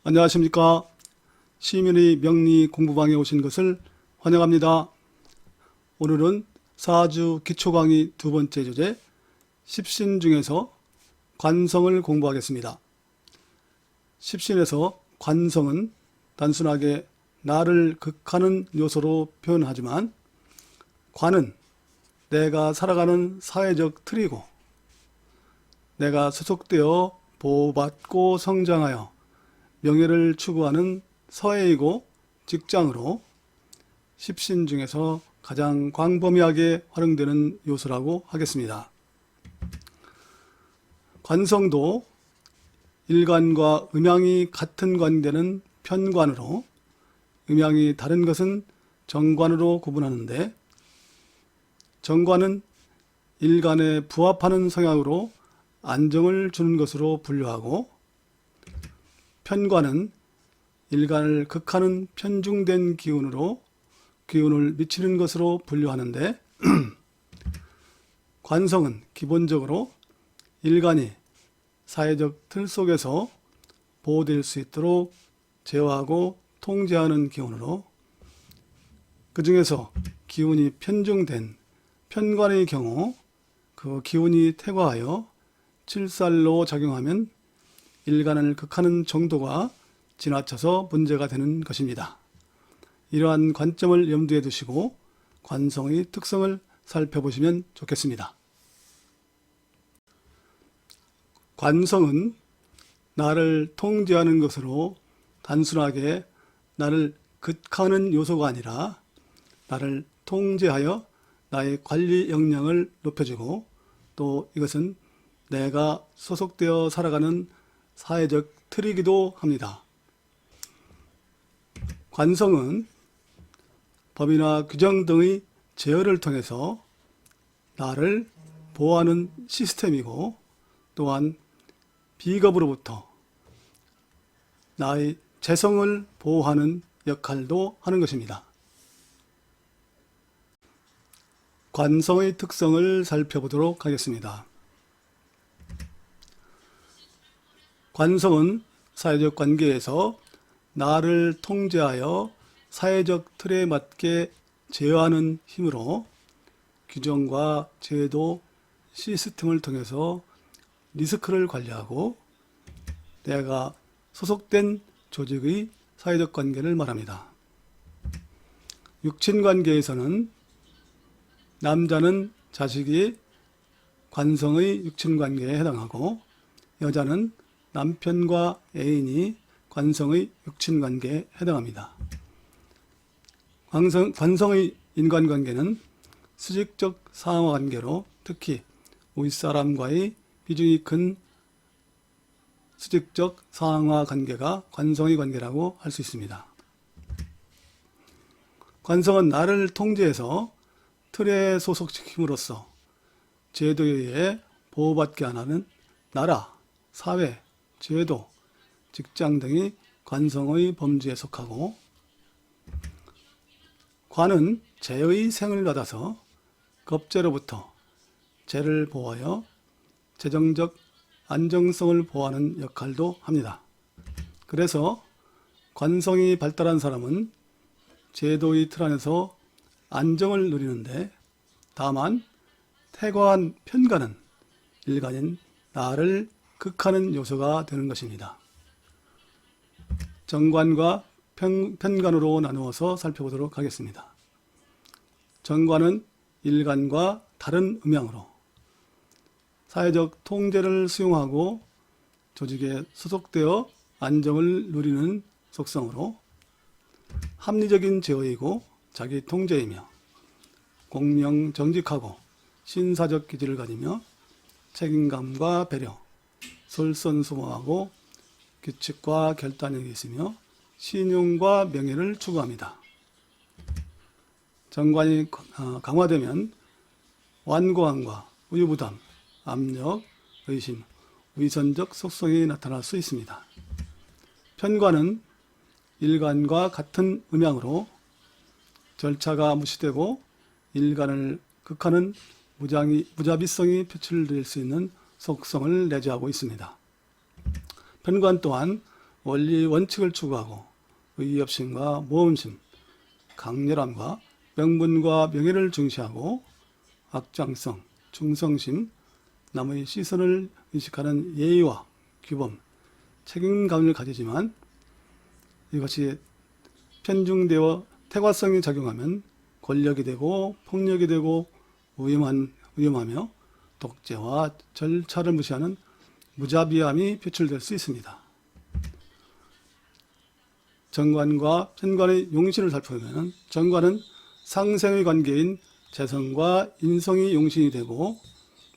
안녕하십니까. 시민의 명리 공부방에 오신 것을 환영합니다. 오늘은 사주 기초강의 두 번째 주제 십신 중에서 관성을 공부하겠습니다. 십신에서 관성은 단순하게 나를 극하는 요소로 표현하지만 관은 내가 살아가는 사회적 틀이고 내가 소속되어 보호받고 성장하여 명예를 추구하는 서예이고 직장으로 십신 중에서 가장 광범위하게 활용되는 요소라고 하겠습니다. 관성도 일관과 음양이 같은 관계는 편관으로 음양이 다른 것은 정관으로 구분하는데 정관은 일간에 부합하는 성향으로 안정을 주는 것으로 분류하고 편관은 일간을 극하는 편중된 기운을 미치는 것으로 분류하는데 관성은 기본적으로 일간이 사회적 틀 속에서 보호될 수 있도록 제어하고 통제하는 기운으로 그 중에서 기운이 편중된 편관의 경우 그 기운이 퇴과하여 칠살로 작용하면 일간을 극하는 정도가 지나쳐서 문제가 되는 것입니다. 이러한 관점을 염두에 두시고 관성의 특성을 살펴보시면 좋겠습니다. 관성은 나를 통제하는 것으로 단순하게 나를 극하는 요소가 아니라 나를 통제하여 나의 관리 역량을 높여주고 또 이것은 내가 소속되어 살아가는 사회적 틀이기도 합니다. 관성은 법이나 규정 등의 제어를 통해서 나를 보호하는 시스템이고 또한 비겁으로부터 나의 재성을 보호하는 역할도 하는 것입니다. 관성의 특성을 살펴보도록 하겠습니다. 관성은 사회적 관계에서 나를 통제하여 사회적 틀에 맞게 제어하는 힘으로 규정과 제도, 시스템을 통해서 리스크를 관리하고 내가 소속된 조직의 사회적 관계를 말합니다. 육친관계에서는 남자는 자식이 관성의 육친관계에 해당하고 여자는 남편과 애인이 관성의 육친관계에 해당합니다. 관성의 인간관계는 수직적 상하관계로 특히 윗사람과의 비중이 큰 수직적 상하관계가 관성의 관계라고 할 수 있습니다. 관성은 나를 통제해서 틀에 소속시킴으로써 제도에 의해 보호받게 하는 나라, 사회, 제도, 직장 등이 관성의 범주에 속하고 관은 재의 생을 받아서 겁재로부터 재를 보호하여 재정적 안정성을 보호하는 역할도 합니다. 그래서 관성이 발달한 사람은 제도의 틀 안에서 안정을 누리는데 다만 퇴과한 편관은 일간인 나를 극하는 요소가 되는 것입니다. 정관과 편관으로 나누어서 살펴보도록 하겠습니다. 정관은 일간과 다른 음양으로 사회적 통제를 수용하고 조직에 소속되어 안정을 누리는 속성으로 합리적인 제어이고 자기 통제이며 공명 정직하고 신사적 기질을 가지며 책임감과 배려, 솔선수범하고 규칙과 결단력이 있으며 신용과 명예를 추구합니다. 정관이 강화되면 완고함과 우유부담, 압력, 의심, 위선적 속성이 나타날 수 있습니다. 편관은 일간과 같은 음양으로 절차가 무시되고 일간을 극하는 무자비성이 표출될 수 있는 속성을 내재하고 있습니다. 편관 또한 원리 원칙을 추구하고 의협심과 모험심, 강렬함과 명분과 명예를 중시하고 악장성, 충성심, 남의 시선을 의식하는 예의와 규범, 책임감을 가지지만 이것이 편중되어 태과성이 작용하면 권력이 되고 폭력이 되고 위험하며 독재와 절차를 무시하는 무자비함이 표출될 수 있습니다. 정관과 편관의 용신을 살펴보면 정관은 상생의 관계인 재성과 인성이 용신이 되고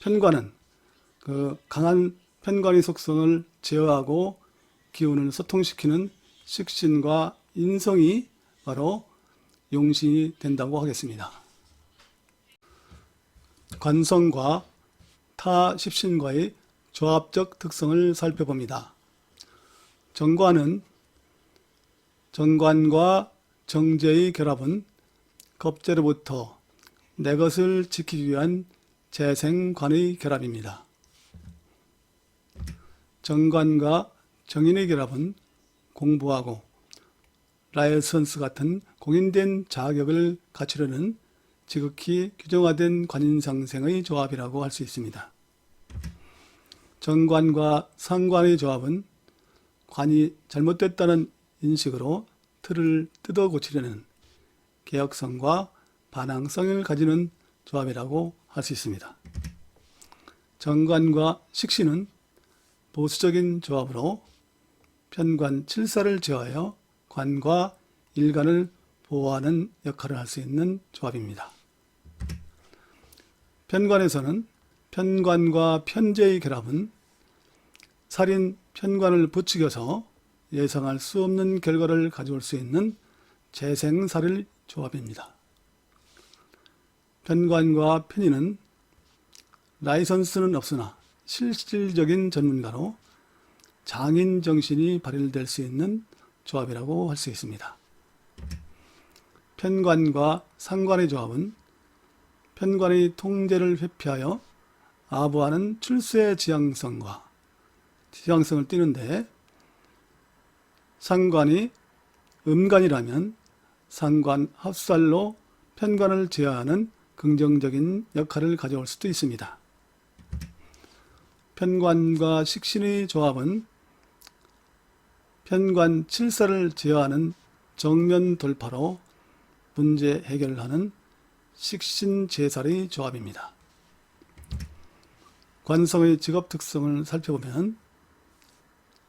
편관은 그 강한 편관의 속성을 제어하고 기운을 소통시키는 식신과 인성이 바로 용신이 된다고 하겠습니다. 관성과 타 십신과의 조합적 특성을 살펴봅니다. 정관은 정관과 정제의 결합은 겁제로부터 내 것을 지키기 위한 재생관의 결합입니다. 정관과 정인의 결합은 공부하고 라이선스 같은 공인된 자격을 갖추려는 지극히 규정화된 관인상생의 조합이라고 할 수 있습니다. 정관과 상관의 조합은 관이 잘못됐다는 인식으로 틀을 뜯어 고치려는 개혁성과 반항성을 가지는 조합이라고 할 수 있습니다. 정관과 식신은 보수적인 조합으로 편관 칠사를 제어하여 관과 일관을 보호하는 역할을 할 수 있는 조합입니다. 편관에서는 편관과 편제의 결합은 살인 편관을 부추겨서 예상할 수 없는 결과를 가져올 수 있는 재생살일 조합입니다. 편관과 편인은 라이선스는 없으나 실질적인 전문가로 장인 정신이 발휘될 수 있는 조합이라고 할 수 있습니다. 편관과 상관의 조합은 편관의 통제를 회피하여 아부하는 출세 지향성을 띠는데 상관이 음관이라면 상관 합살로 편관을 제어하는 긍정적인 역할을 가져올 수도 있습니다. 편관과 식신의 조합은 편관 칠사를 제어하는 정면 돌파로 문제 해결을 하는 식신제살의 조합입니다. 관성의 직업 특성을 살펴보면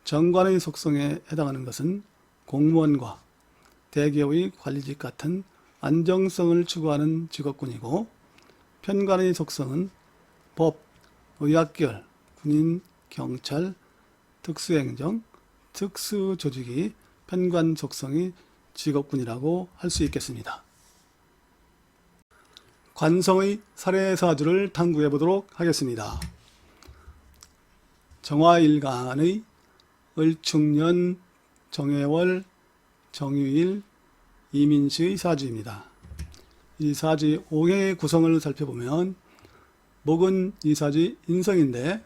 정관의 속성에 해당하는 것은 공무원과 대기업의 관리직 같은 안정성을 추구하는 직업군이고 편관의 속성은 법, 의학계열, 군인, 경찰, 특수행정, 특수조직이 편관 속성의 직업군이라고 할 수 있겠습니다. 관성의 사례사주를 탐구해 보도록 하겠습니다. 정화일간의 을축년, 정해월, 정유일, 이민시의 사주입니다. 이 사주의 오행의 구성을 살펴보면 목은 이 사주의 인성인데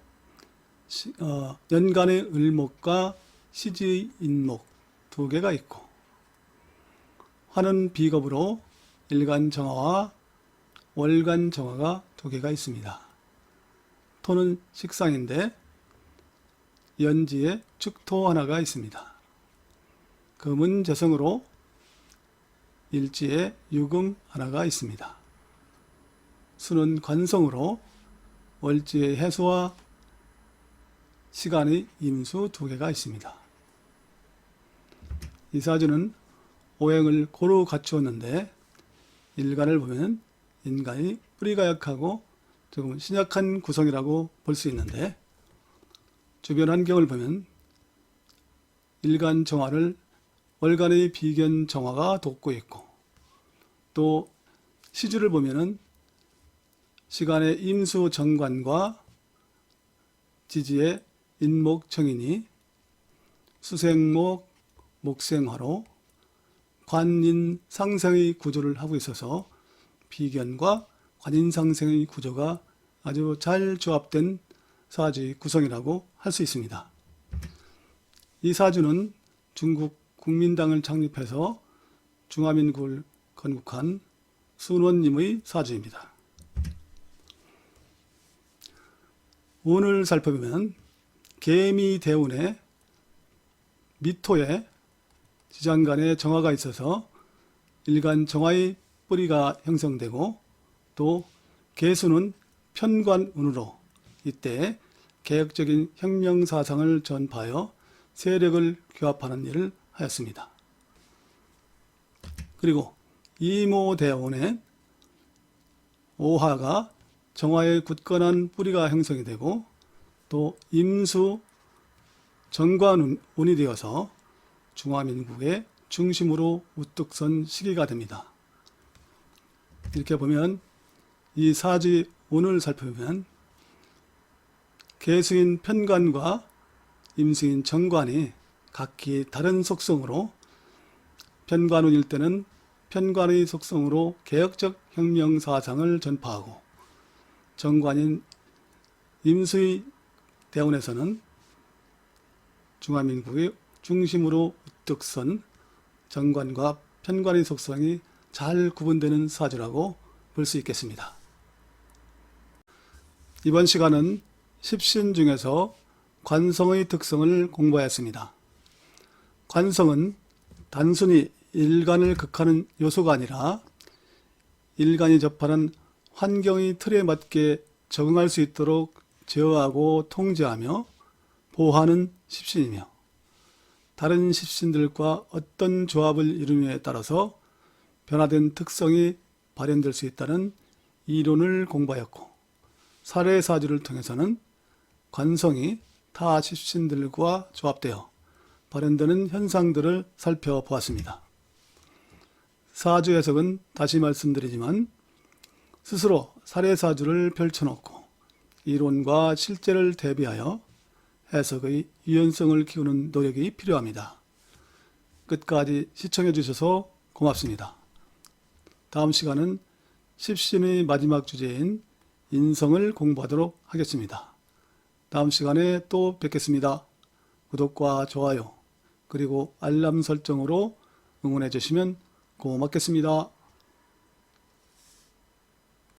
연간의 을목과 시지의 인목 두 개가 있고 화는 비겁으로 일간 정화와 월간 정화가 두 개가 있습니다. 토는 식상인데 연지에 축토 하나가 있습니다. 금은 재성으로 일지에 유금 하나가 있습니다. 수는 관성으로 월지에 해수와 시간의 임수 두 개가 있습니다. 이 사주는 오행을 고루 갖추었는데 일간을 보면 인간이 뿌리가 약하고 조금 신약한 구성이라고 볼 수 있는데 주변 환경을 보면 일간 정화를 월간의 비견 정화가 돕고 있고 또 시주를 보면은 시간의 임수 정관과 지지의 인목 정인이 수생목 목생화로 관인 상생의 구조를 하고 있어서 비견과 관인 상생의 구조가 아주 잘 조합된 사주의 구성이라고 할 수 있습니다. 이 사주는 중국 국민당을 창립해서 중화민국을 건국한 순원님의 사주입니다. 오늘 살펴보면 개미대운에 미토에 지장간에 정화가 있어서 일간 정화의 뿌리가 형성되고, 또 개수는 편관운으로 이때 개혁적인 혁명사상을 전파하여 세력을 규합하는 일을 하였습니다. 그리고 이모대운에 오화가 정화의 굳건한 뿌리가 형성이 되고, 또 임수 정관운이 되어서 중화민국의 중심으로 우뚝 선 시기가 됩니다. 이렇게 보면 이 사주의 운을 살펴보면 개수인 편관과 임수인 정관이 각기 다른 속성으로, 편관운일 때는 편관의 속성으로 개혁적 혁명 사상을 전파하고, 정관인 임수의 대운에서는 중화민국의 중심으로 우뚝 선 정관과 편관의 속성이 잘 구분되는 사주라고 볼 수 있겠습니다. 이번 시간은 십신 중에서 관성의 특성을 공부하였습니다. 관성은 단순히 일간을 극하는 요소가 아니라 일간이 접하는 환경의 틀에 맞게 적응할 수 있도록 제어하고 통제하며 보호하는 십신이며, 다른 십신들과 어떤 조합을 이루느냐에 따라서 변화된 특성이 발현될 수 있다는 이론을 공부하였고, 사례사주를 통해서는 관성이 타 십신들과 조합되어 발현되는 현상들을 살펴보았습니다. 사주 해석은 다시 말씀드리지만 스스로 사례사주를 펼쳐놓고 이론과 실제를 대비하여 해석의 유연성을 키우는 노력이 필요합니다. 끝까지 시청해 주셔서 고맙습니다. 다음 시간은 십신의 마지막 주제인 인성을 공부하도록 하겠습니다. 다음 시간에 또 뵙겠습니다. 구독과 좋아요 그리고 알람 설정으로 응원해 주시면 고맙겠습니다.